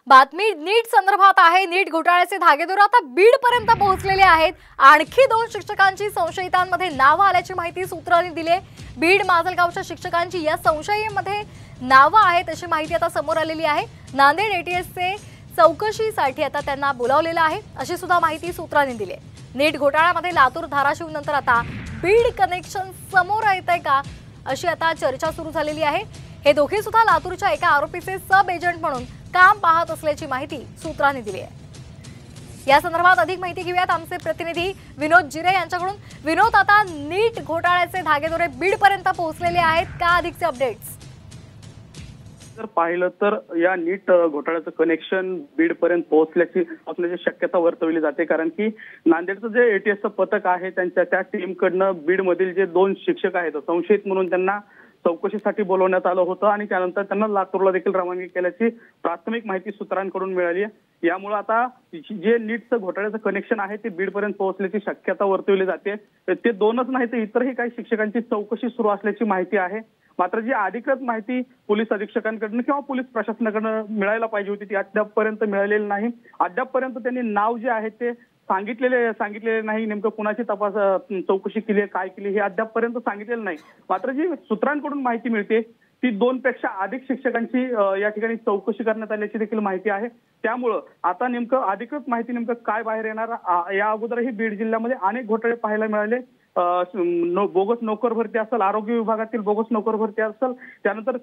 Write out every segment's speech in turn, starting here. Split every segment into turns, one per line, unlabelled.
बातमी नीट संदर्भात आहे। नीट घोटाळ्याचे धागेदोरे आता बीड पर्यंत पोहोचलेले आहेत। आणखी 2 शिक्षकांची संशयितांमध्ये नावे आल्याची माहिती सूत्रांनी दिली। बीड माजलगावच्या शिक्षकांची या संशयीमध्ये नावे आहेत अशी माहिती आता समोर आलेली आहे। नांदेड एटीएसचे चौकशीसाठी आता त्यांना बोलावलेलं आहे अशी सुद्धा माहिती सूत्रांनी दिली। नीट घोटाळ्यामध्ये लातूर धाराशिव नंतर आता बीड कनेक्शन समोर येतंय का अशी आता चर्चा सुरू झालेली आहे। हे दोघे सुद्धा लातूरच्या एका आरोपीचे सब एजंट म्हणून काम पाहत असल्याची माहिती सूत्रांनी दिली आहे। या संदर्भात अधिक माहिती घेऊयात आमचे प्रतिनिधी विनोद जिरे यांच्याकडून। विनोद, आता नीट घोटाळ्याचे धागेदोरे बीड पर्यंत पोहोचलेले आहेत का? अधिकचे अपडेट्स?
जर पाहिलं तर या नीट घोटाळ्याचं कनेक्शन बीड पर्यंत पोहोचण्याची शक्यता वर्तवली जाते, कारण की नांदेडचं जे एटीएसचं पथक आहे त्या टीमकडनं बीड मधील जे 2 शिक्षक आहेत संशयित म्हणून त्यांना चौकशीसाठी बोलवण्यात आलं होतं आणि त्यानंतर त्यांना लातूरला देखील रवानगी केल्याची प्राथमिक माहिती सूत्रांकडून मिळाली आहे। यामुळे आता जे नीटचं घोटाळ्याचं कनेक्शन आहे ते बीड पर्यंत पोहोचण्याची शक्यता वर्तवली जाते। ते 2च नाही तर इतरही काही शिक्षकांची चौकशी सुरू असल्याची माहिती आहे। मात्र जी अधिकृत माहिती पोलीस अधीक्षकांकडून किंवा पोलीस प्रशासनाकडून मिळायला पाहिजे होती ती अद्यापपर्यंत मिळालेली नाही। अद्यापपर्यंत त्यांनी नाव जे आहे ते सांगितलेले नाही। नेमकं कुणाची चौकशी केली आहे, काय केली हे अद्यापपर्यंत सांगितलेलं नाही। मात्र जी सूत्रांकडून माहिती मिळते ती 2 पेक्षा अधिक शिक्षकांची या ठिकाणी चौकशी करण्यात आल्याची देखील माहिती आहे। त्यामुळं आता नेमकं अधिकृत माहिती नेमकं काय बाहेर येणार? या अगोदरही बीड जिल्ह्यामध्ये अनेक घोटाळे पाहायला मिळाले। बोगस नोकर भरती असेल, आरोग्य विभागातील बोगस नोकर भरती असेल, त्यानंतर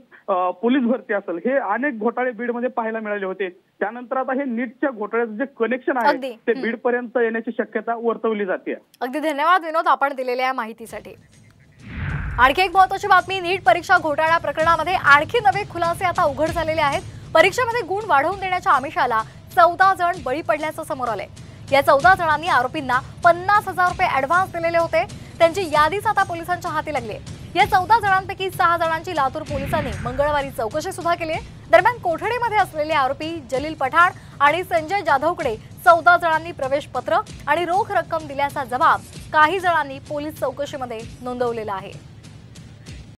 पोलीस भरती असेल, हे अनेक घोटाळे बीडमध्ये पाहायला मिळाले होते। त्यानंतर आता हे नीटच्या घोटाळ्याचं जे कनेक्शन आहे ते बीड पर्यंत येण्याची शक्यता वर्तवली जाते।
अगदी धन्यवाद विनोद आपण दिलेल्या माहितीसाठी। आणखी एक महत्त्वाची बातमी, नीट परीक्षा घोटाळा प्रकरणामध्ये आणखी नवे खुलासे आता उघड झालेले आहेत। परीक्षेमध्ये गुण वाढवून देण्याच्या आमिषाला 14 जण बळी पडल्याचं समोर आलंय। या 14 जणांनी आरोपींना 50,000 रुपये ॲडव्हान्स दिलेले होते। त्यांची यादीच आता पोलिसांच्या हाती लागली आहे। या 14 जणांपैकी 6 जणांची लातूर पोलिसांनी मंगळवारी चौकशी सुद्धा केली आहे। दरम्यान कोठडीमध्ये असलेले आरोपी जलील पठाण आणि संजय जाधवकडे 14 जणांनी प्रवेश पत्र आणि रोख रक्कम दिल्याचा जबाब काही जणांनी पोलीस चौकशीमध्ये नोंदवलेला आहे।